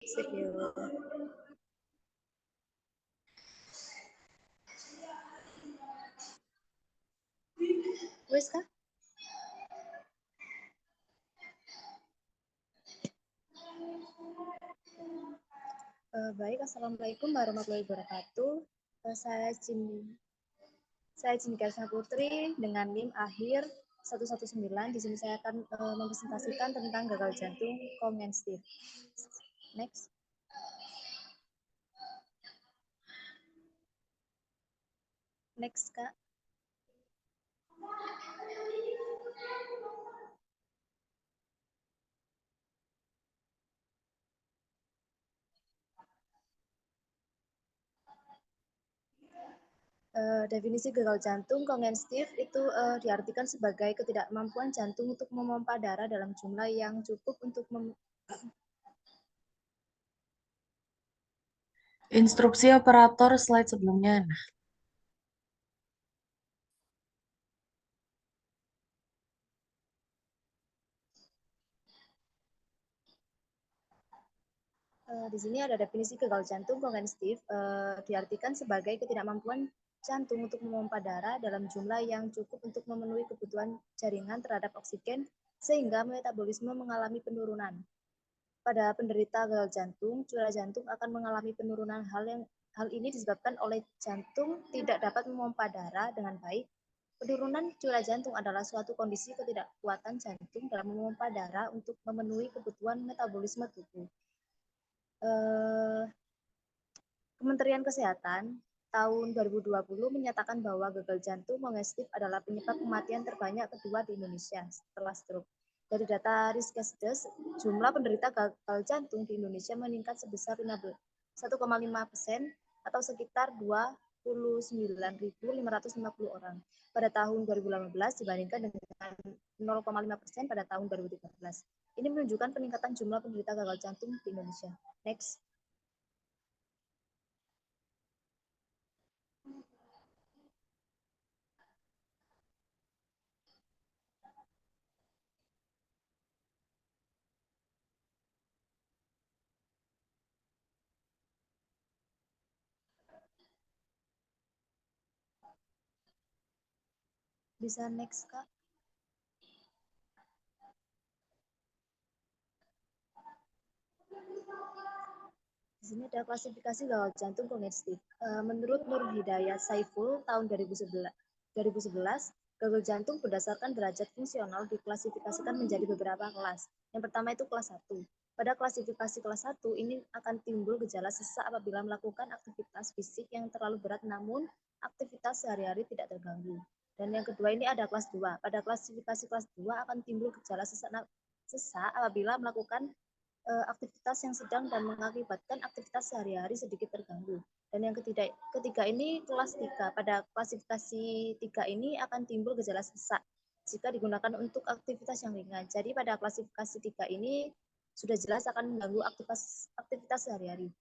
Sip you. Wes kah? Baik, Assalamualaikum warahmatullahi wabarakatuh. Saya Cinika Putri dengan NIM akhir 119. Di sini saya akan mempresentasikan tentang gagal jantung kongestif. Next. Next, Kak. Definisi gagal jantung kongestif itu diartikan sebagai ketidakmampuan jantung untuk memompa darah dalam jumlah yang cukup untuk Instruksi operator slide sebelumnya. Di sini ada definisi gagal jantung kongestif, diartikan sebagai ketidakmampuan jantung untuk memompa darah dalam jumlah yang cukup untuk memenuhi kebutuhan jaringan terhadap oksigen sehingga metabolisme mengalami penurunan. Pada penderita gagal jantung, curah jantung akan mengalami penurunan. Hal ini disebabkan oleh jantung tidak dapat memompa darah dengan baik. Penurunan curah jantung adalah suatu kondisi ketidakkuatan jantung dalam memompa darah untuk memenuhi kebutuhan metabolisme tubuh. Kementerian Kesehatan tahun 2020 menyatakan bahwa gagal jantung kongestif adalah penyebab kematian terbanyak kedua di Indonesia setelah stroke. Dari data Riskesdes, jumlah penderita gagal jantung di Indonesia meningkat sebesar 1,5% atau sekitar 29.550 orang pada tahun 2018 dibandingkan dengan 0,5% pada tahun 2013. Ini menunjukkan peningkatan jumlah penderita gagal jantung di Indonesia. Next. Bisa next, Kak. Di sini ada klasifikasi gagal jantung kongestif. Menurut Nur Hidayat Saiful tahun 2011, gagal jantung berdasarkan derajat fungsional diklasifikasikan menjadi beberapa kelas. Yang pertama itu kelas 1. Pada klasifikasi kelas 1 ini akan timbul gejala sesak apabila melakukan aktivitas fisik yang terlalu berat namun aktivitas sehari-hari tidak terganggu. Dan yang kedua ini ada kelas 2. Pada klasifikasi kelas 2 akan timbul gejala sesak apabila melakukan aktivitas yang sedang dan mengakibatkan aktivitas sehari-hari sedikit terganggu. Dan yang ketiga ini kelas 3. Pada klasifikasi 3 ini akan timbul gejala sesak jika digunakan untuk aktivitas yang ringan. Jadi pada klasifikasi 3 ini sudah jelas akan mengganggu aktivitas sehari-hari.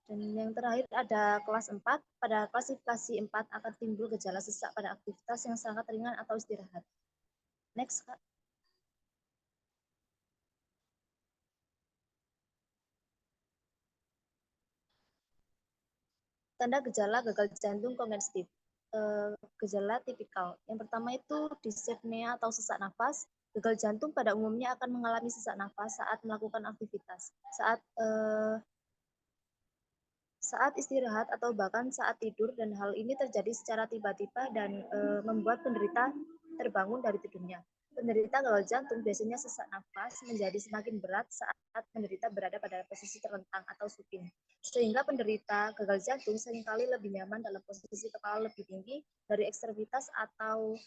Dan yang terakhir ada kelas 4. Pada klasifikasi 4 akan timbul gejala sesak pada aktivitas yang sangat ringan atau istirahat. Next, Kak. Tanda gejala gagal jantung kongestif. Gejala tipikal. Yang pertama itu dyspnea atau sesak nafas. Gagal jantung pada umumnya akan mengalami sesak nafas saat melakukan aktivitas, saat istirahat atau bahkan saat tidur, dan hal ini terjadi secara tiba-tiba dan membuat penderita terbangun dari tidurnya. Penderita gagal jantung biasanya sesak nafas menjadi semakin berat saat penderita berada pada posisi terlentang atau supin, sehingga penderita gagal jantung seringkali lebih nyaman dalam posisi kepala lebih tinggi dari ekstremitas, atau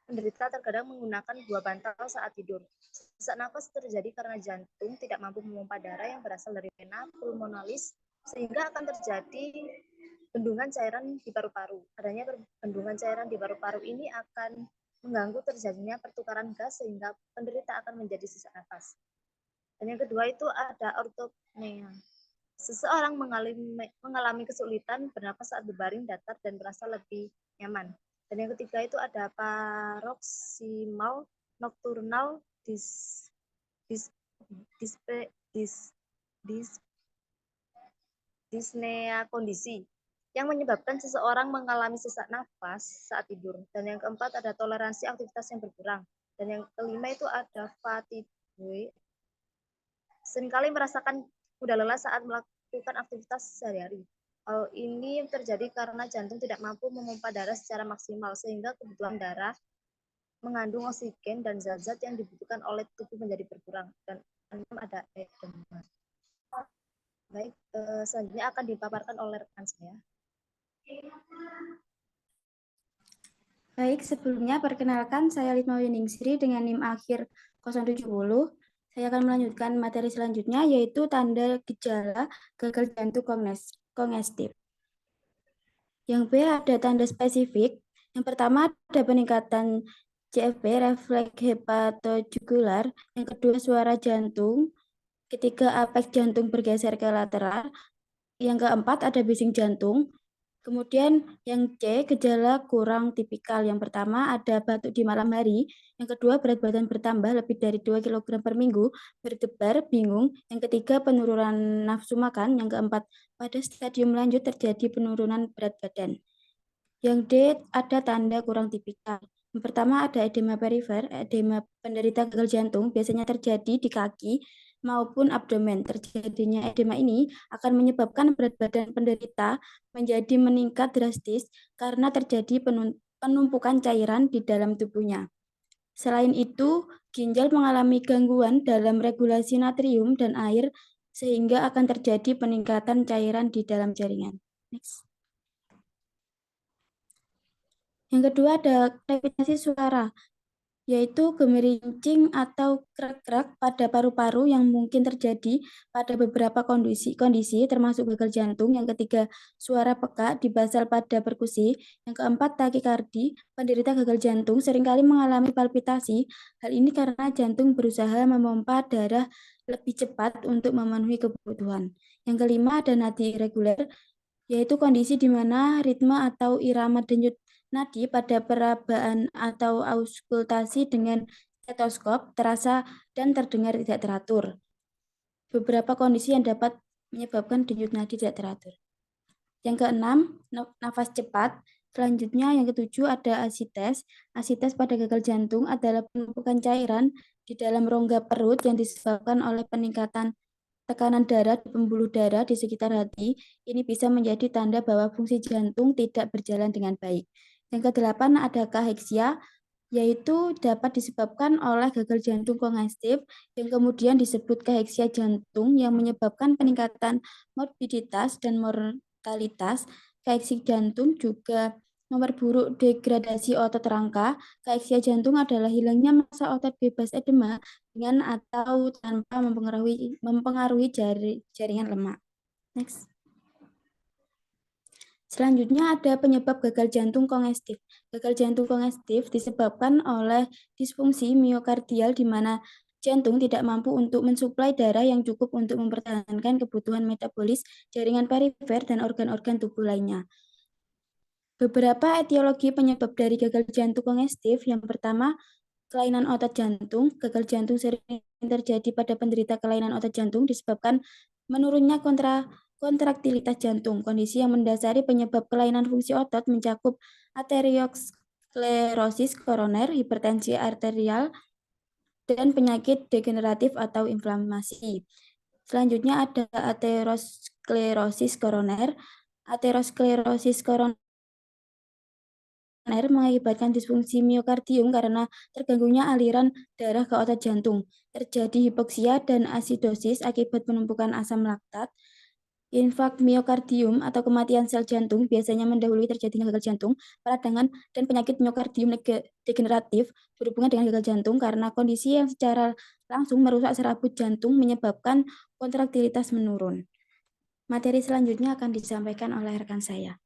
penderita terkadang menggunakan dua bantal saat tidur. Sesak nafas terjadi karena jantung tidak mampu memompa darah yang berasal dari vena pulmonalis, sehingga akan terjadi bendungan cairan di paru-paru. Adanya bendungan cairan di paru-paru ini akan mengganggu terjadinya pertukaran gas sehingga penderita akan menjadi sesak nafas. Dan yang kedua itu ada ortopnea. Seseorang mengalami kesulitan bernapas saat berbaring datar dan merasa lebih nyaman. Dan yang ketiga itu ada paroksimal nocturnal dyspnea kondisi yang menyebabkan seseorang mengalami sesak nafas saat tidur. Dan yang keempat ada toleransi aktivitas yang berkurang. Dan yang kelima itu ada fatigue. Seringkali merasakan mudah lelah saat melakukan aktivitas sehari-hari. Hal ini terjadi karena jantung tidak mampu memompa darah secara maksimal sehingga kebutuhan darah mengandung oksigen dan zat-zat yang dibutuhkan oleh tubuh menjadi berkurang. Dan enam ada edema. Baik, selanjutnya akan dipaparkan oleh rekan saya. Baik, sebelumnya perkenalkan saya Litma Winingsri dengan NIM akhir 070. Saya akan melanjutkan materi selanjutnya yaitu tanda gejala gagal jantung kongestif. Yang B ada tanda spesifik. Yang pertama ada peningkatan CFP, refleks hepatojugular. Yang kedua suara jantung. Ketiga apeks jantung bergeser ke lateral. Yang keempat ada bising jantung. Kemudian yang C, gejala kurang tipikal. Yang pertama ada batuk di malam hari. Yang kedua berat badan bertambah lebih dari 2 kg per minggu, berdebar, bingung. Yang ketiga penurunan nafsu makan. Yang keempat pada stadium lanjut terjadi penurunan berat badan. Yang D ada tanda kurang tipikal. Yang pertama ada edema perifer, edema penderita gagal jantung biasanya terjadi di kaki maupun abdomen. Terjadinya edema ini akan menyebabkan berat badan penderita menjadi meningkat drastis karena terjadi penumpukan cairan di dalam tubuhnya. Selain itu, ginjal mengalami gangguan dalam regulasi natrium dan air sehingga akan terjadi peningkatan cairan di dalam jaringan. Next. Yang kedua ada krepitasi suara, yaitu gemerincing atau krek-krek pada paru-paru yang mungkin terjadi pada beberapa kondisi termasuk gagal jantung. Yang ketiga, suara peka di basal pada perkusi. Yang keempat, takikardi. Penderita gagal jantung seringkali mengalami palpitasi. Hal ini karena jantung berusaha memompa darah lebih cepat untuk memenuhi kebutuhan. Yang kelima, ada nadi irregular, yaitu kondisi di mana ritme atau irama denyut nadi pada perabaan atau auskultasi dengan stetoskop terasa dan terdengar tidak teratur. Beberapa kondisi yang dapat menyebabkan denyut nadi tidak teratur. Yang keenam, nafas cepat. Selanjutnya yang ketujuh ada asites. Asites pada gagal jantung adalah penumpukan cairan di dalam rongga perut yang disebabkan oleh peningkatan tekanan darah di pembuluh darah di sekitar hati. Ini bisa menjadi tanda bahwa fungsi jantung tidak berjalan dengan baik. Yang kedelapan ada kaheksia, yaitu dapat disebabkan oleh gagal jantung kongestif yang kemudian disebut kaheksia jantung yang menyebabkan peningkatan morbiditas dan mortalitas. Kaheksia jantung juga memperburuk degradasi otot rangka. Kaheksia jantung adalah hilangnya massa otot bebas edema dengan atau tanpa mempengaruhi jaringan lemak. Next. Selanjutnya ada penyebab gagal jantung kongestif. Gagal jantung kongestif disebabkan oleh disfungsi miokardial di mana jantung tidak mampu untuk mensuplai darah yang cukup untuk mempertahankan kebutuhan metabolis jaringan perifer dan organ-organ tubuh lainnya. Beberapa etiologi penyebab dari gagal jantung kongestif. Yang pertama, kelainan otot jantung. Gagal jantung sering terjadi pada penderita kelainan otot jantung disebabkan menurunnya kontraktilitas jantung. Kondisi yang mendasari penyebab kelainan fungsi otot mencakup arteriosklerosis koroner, hipertensi arterial, dan penyakit degeneratif atau inflamasi. Selanjutnya ada aterosklerosis koroner. Aterosklerosis koroner mengakibatkan disfungsi miokardium karena terganggunya aliran darah ke otot jantung. Terjadi hipoksia dan asidosis akibat penumpukan asam laktat. Infark miokardium atau kematian sel jantung biasanya mendahului terjadinya gagal jantung. Peradangan dan penyakit miokardium degeneratif berhubungan dengan gagal jantung karena kondisi yang secara langsung merusak serabut jantung menyebabkan kontraktilitas menurun. Materi selanjutnya akan disampaikan oleh rekan saya.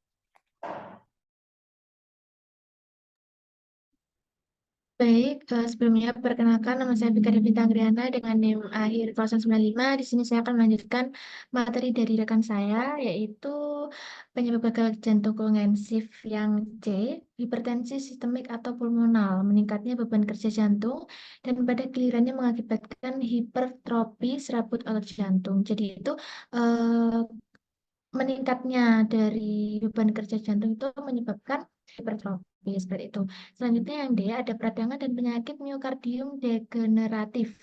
Baik, sebelumnya perkenalkan nama saya Fika Devita Anggriana dengan NIM akhir 095. Di sini saya akan melanjutkan materi dari rekan saya, yaitu penyebab gagal jantung kongestif yang C, hipertensi sistemik atau pulmonal, meningkatnya beban kerja jantung, dan pada gilirannya mengakibatkan hipertrofi serabut otot jantung. Jadi itu meningkatnya dari beban kerja jantung itu menyebabkan hipertrofi seperti itu. Selanjutnya yang D, ada peradangan dan penyakit miokardium degeneratif.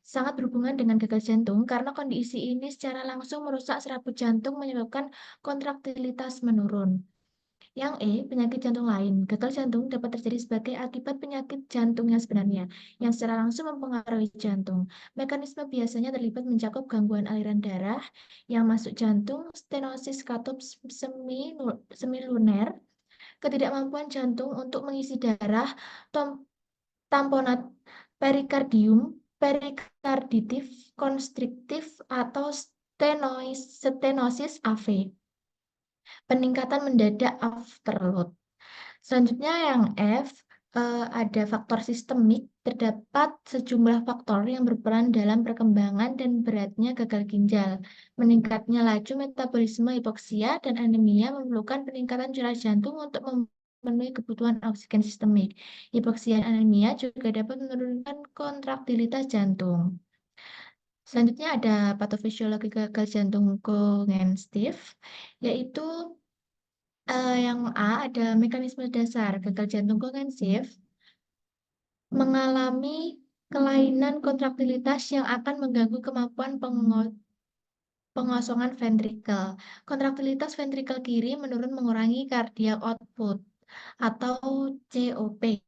Sangat berhubungan dengan gagal jantung karena kondisi ini secara langsung merusak serabut jantung menyebabkan kontraktilitas menurun. Yang E, penyakit jantung lain. Gagal jantung dapat terjadi sebagai akibat penyakit jantung yang sebenarnya, yang secara langsung mempengaruhi jantung. Mekanisme biasanya terlibat mencakup gangguan aliran darah yang masuk jantung, stenosis katup semiluner, ketidakmampuan jantung untuk mengisi darah, tamponat perikardium, perikarditif, konstriktif, atau stenosis AV. Peningkatan mendadak afterload. Selanjutnya yang F, ada faktor sistemik. Terdapat sejumlah faktor yang berperan dalam perkembangan dan beratnya gagal ginjal. Meningkatnya laju metabolisme hipoksia dan anemia memerlukan peningkatan curah jantung untuk memenuhi kebutuhan oksigen sistemik. Hipoksia dan anemia juga dapat menurunkan kontraktilitas jantung. Selanjutnya ada patofisiologi gagal jantung kongestif, yaitu yang A ada mekanisme dasar gagal jantung kongestif mengalami kelainan kontraktilitas yang akan mengganggu kemampuan pengosongan ventrikel. Kontraktilitas ventrikel kiri menurun mengurangi cardiac output atau COP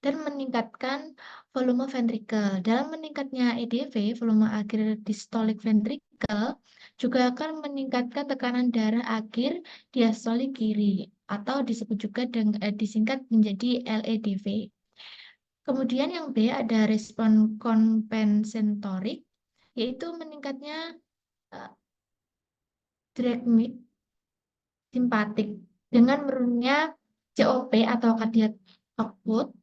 dan meningkatkan volume ventrikel. Dalam meningkatnya EDV, volume akhir distolik ventrikel juga akan meningkatkan tekanan darah akhir diastolik kiri atau disebut juga disingkat menjadi LEDV. Kemudian yang B ada respon kompensatorik, yaitu meningkatnya drag simpatik dengan menurunnya COP atau cardiac output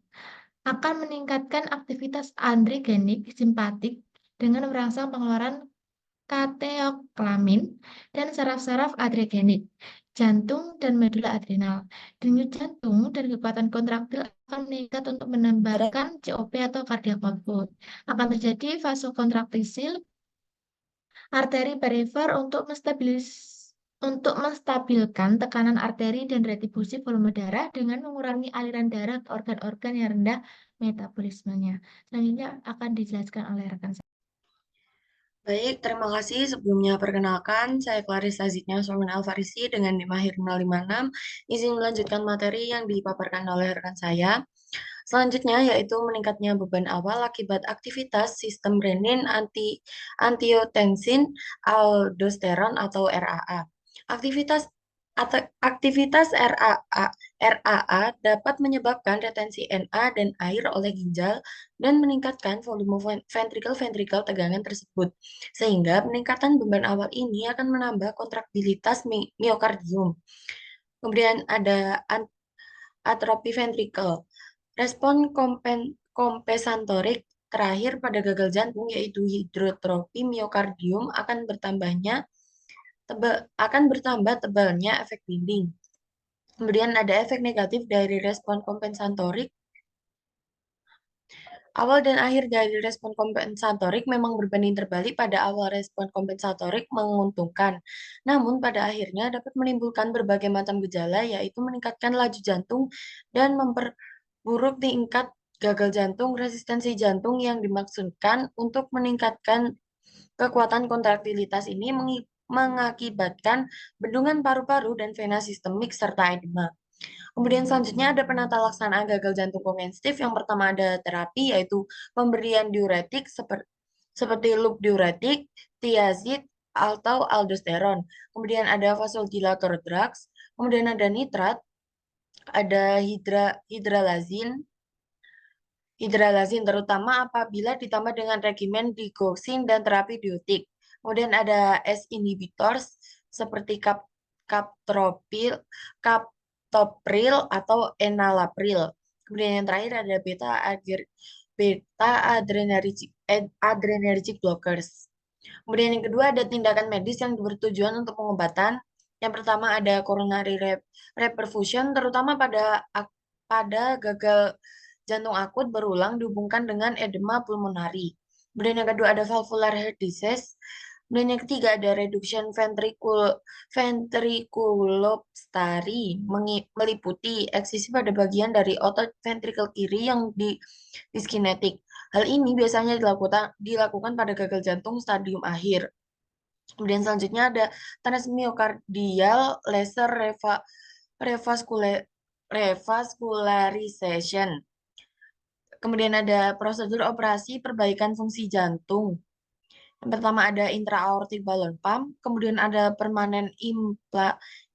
akan meningkatkan aktivitas adrenergic simpatik dengan merangsang pengeluaran kateoklamin dan saraf-saraf adrenergic, jantung dan medula adrenal. Denyut jantung dan kekuatan kontraktil akan meningkat untuk menambahkan COP atau cardiac output. Akan terjadi vasokonstriksil arteri perifer untuk menstabilkan tekanan arteri dan retribusi volume darah dengan mengurangi aliran darah ke organ-organ yang rendah metabolismenya. Selanjutnya akan dijelaskan oleh rekan saya. Baik, terima kasih. Sebelumnya perkenalkan, saya Clarissa Zidnya Solmen Alfarisi dengan NIM akhir 056. Izin melanjutkan materi yang dipaparkan oleh rekan saya. Selanjutnya yaitu meningkatnya beban awal akibat aktivitas sistem renin angiotensin aldosteron atau RAA. Aktivitas RAA dapat menyebabkan retensi NA dan air oleh ginjal dan meningkatkan volume ventrikel tegangan tersebut. Sehingga peningkatan beban awal ini akan menambah kontraktilitas miokardium. Kemudian ada atrofi ventrikel. Respon kompensatoric terakhir pada gagal jantung yaitu hipertrofi miokardium akan bertambah tebalnya efek dinding. Kemudian ada efek negatif dari respon kompensatorik. Awal dan akhir dari respon kompensatorik memang berbanding terbalik. Pada awal respon kompensatorik menguntungkan, namun pada akhirnya dapat menimbulkan berbagai macam gejala, yaitu meningkatkan laju jantung dan memperburuk tingkat gagal jantung. Resistensi jantung yang dimaksudkan untuk meningkatkan kekuatan kontraktilitas ini mengakibatkan bendungan paru-paru dan vena sistemik serta edema. Kemudian selanjutnya ada penata laksanaan gagal jantung kongestif. Yang pertama ada terapi, yaitu pemberian diuretik seperti loop diuretik, thiazid, atau aldosteron. Kemudian ada vasodilator drugs, kemudian ada nitrat, ada hidralazin terutama apabila ditambah dengan regimen digoxin dan terapi biotik. Kemudian ada S inhibitors seperti captopril atau enalapril. Kemudian yang terakhir ada beta adrenergic blockers. Kemudian yang kedua ada tindakan medis yang bertujuan untuk pengobatan. Yang pertama ada coronary reperfusion terutama pada gagal jantung akut berulang dihubungkan dengan edema pulmonari. Kemudian yang kedua ada valvular heart disease Kemudian yang ketiga ada reduction ventriculopathy, meliputi eksisi pada bagian dari otot ventrikel kiri yang diskinetik. Hal ini biasanya dilakukan pada gagal jantung stadium akhir. Kemudian selanjutnya ada transmyocardial laser revascularization. Kemudian ada prosedur operasi perbaikan fungsi jantung. Yang pertama ada intra-aortic balloon pump, kemudian ada permanent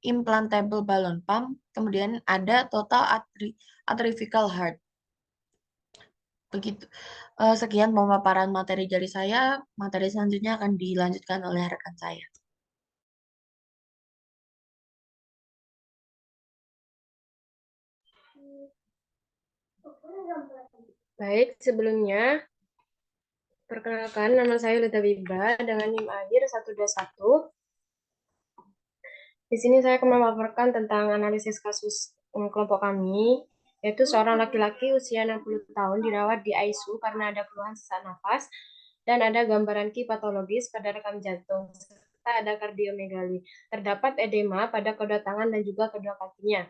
implantable balloon pump, kemudian ada total atrial heart. Begitu. Sekian pemaparan materi dari saya. Materi selanjutnya akan dilanjutkan oleh rekan saya. Baik, sebelumnya perkenalkan, nama saya Lita Wiba dengan NIM akhir 121. Di sini saya akan memaparkan tentang analisis kasus kelompok kami, yaitu seorang laki-laki usia 60 tahun dirawat di ICU karena ada keluhan sesak nafas dan ada gambaran ki patologis pada rekam jantung serta ada kardiomegali. Terdapat edema pada kedua tangan dan juga kedua kakinya.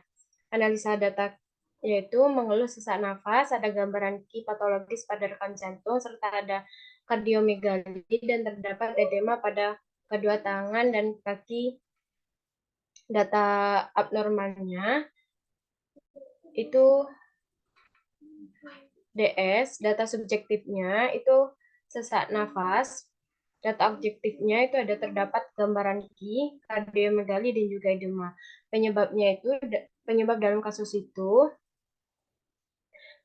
Analisa data yaitu mengeluh sesak nafas, ada gambaran ki patologis pada rekam jantung serta ada kardiomegali dan terdapat edema pada kedua tangan dan kaki. Data abnormalnya itu DS, data subjektifnya itu sesak nafas, data objektifnya itu ada terdapat gambaran ki, kardiomegali dan juga edema. Penyebab dalam kasus itu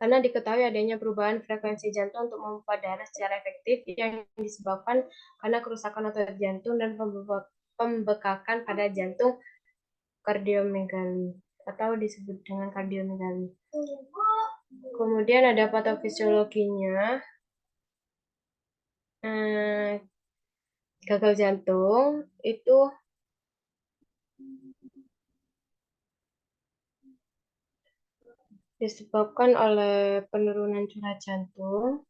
karena diketahui adanya perubahan frekuensi jantung untuk memompa darah secara efektif yang disebabkan karena kerusakan otot jantung dan pembekakan pada jantung kardiomegali atau disebut dengan kardiomegali. Kemudian ada patofisiologinya. Gagal jantung itu disebabkan oleh penurunan curah jantung,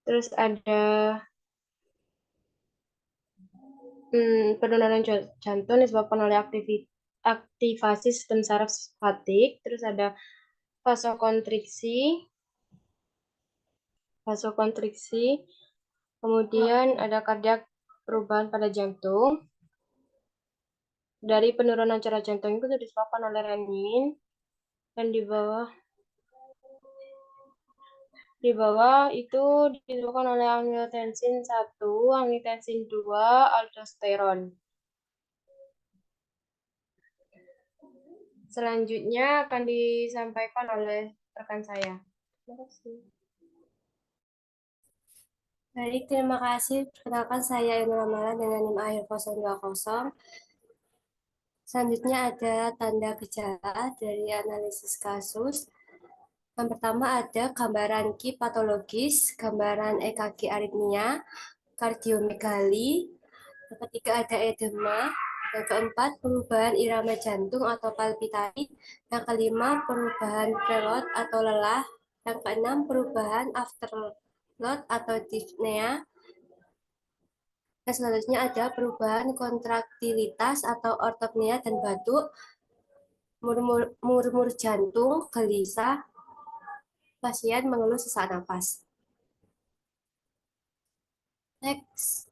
terus ada penurunan jantung disebabkan oleh aktivasi sistem saraf simpatik, terus ada vasokonstriksi, kemudian ada kardiak perubahan pada jantung. Dari penurunan curah jantung itu disebabkan oleh renin, dan di bawah itu disebabkan oleh angiotensin 1, angiotensin 2, aldosteron. Selanjutnya akan disampaikan oleh rekan saya. Terima kasih. Baik, terima kasih. Perkenalkan saya Ainul Amara dengan NIM akhir 020. Selanjutnya ada tanda gejala dari analisis kasus. Yang pertama ada gambaran ki patologis, gambaran EKG aritmia, kardiomegali. Yang ketiga ada edema. Yang keempat perubahan irama jantung atau palpitasi. Yang kelima perubahan preload atau lelah. Yang keenam perubahan afterload atau dyspnea. Dan selanjutnya ada perubahan kontraktilitas atau ortopnea dan batuk, murmur jantung, gelisah, pasien mengeluh sesak nafas. Next.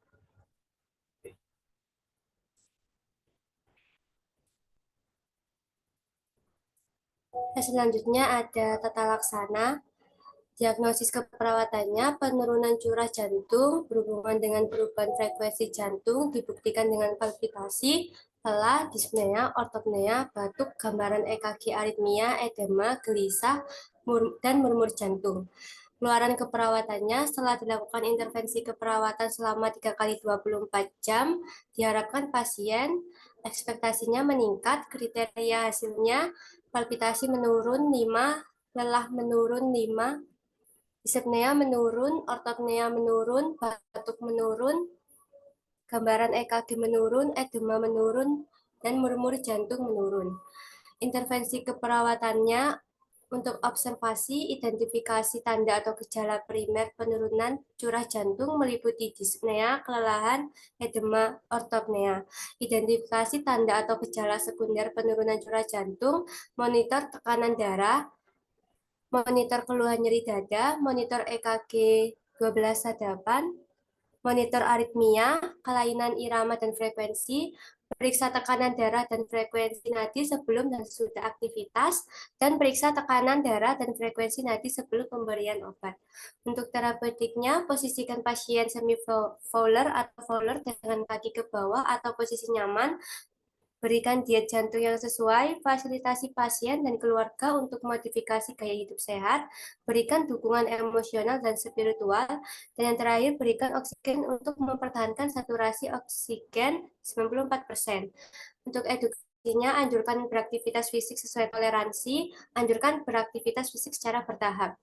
Dan selanjutnya ada tata laksana. Diagnosis keperawatannya, penurunan curah jantung berhubungan dengan perubahan frekuensi jantung dibuktikan dengan palpitasi, lelah, dyspnea, ortopnea, batuk, gambaran EKG aritmia, edema, gelisah, dan murmur jantung. Keluaran keperawatannya setelah dilakukan intervensi keperawatan selama 3 kali 24 jam, diharapkan pasien ekspektasinya meningkat, kriteria hasilnya palpitasi menurun 5, lelah menurun 5, dyspnea menurun, ortopnea menurun, batuk menurun, gambaran EKG menurun, edema menurun, dan murmur jantung menurun. Intervensi keperawatannya Untuk observasi, identifikasi tanda atau gejala primer penurunan curah jantung meliputi dispnea, kelelahan, edema, ortopnea. Identifikasi tanda atau gejala sekunder penurunan curah jantung, monitor tekanan darah, monitor keluhan nyeri dada, monitor EKG 12 sadapan, monitor aritmia, kelainan irama dan frekuensi, periksa tekanan darah dan frekuensi nadi sebelum dan sesudah aktivitas, dan periksa tekanan darah dan frekuensi nadi sebelum pemberian obat. Untuk terapeutiknya, posisikan pasien semi-fowler atau fowler dengan kaki ke bawah atau posisi nyaman, berikan diet jantung yang sesuai, fasilitasi pasien dan keluarga untuk modifikasi gaya hidup sehat, berikan dukungan emosional dan spiritual, dan yang terakhir berikan oksigen untuk mempertahankan saturasi oksigen 94%. Untuk edukasinya, anjurkan beraktivitas fisik sesuai toleransi, anjurkan beraktivitas fisik secara bertahap.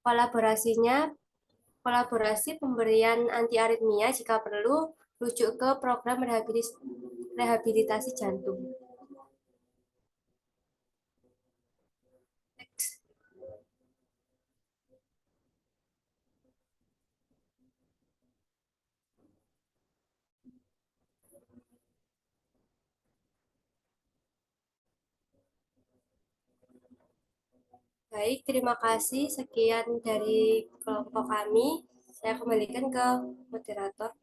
Kolaborasi pemberian antiaritmia jika perlu, rujuk ke program rehabilitasi jantung. Baik, terima kasih. Sekian dari kelompok kami. Saya kembalikan ke moderator.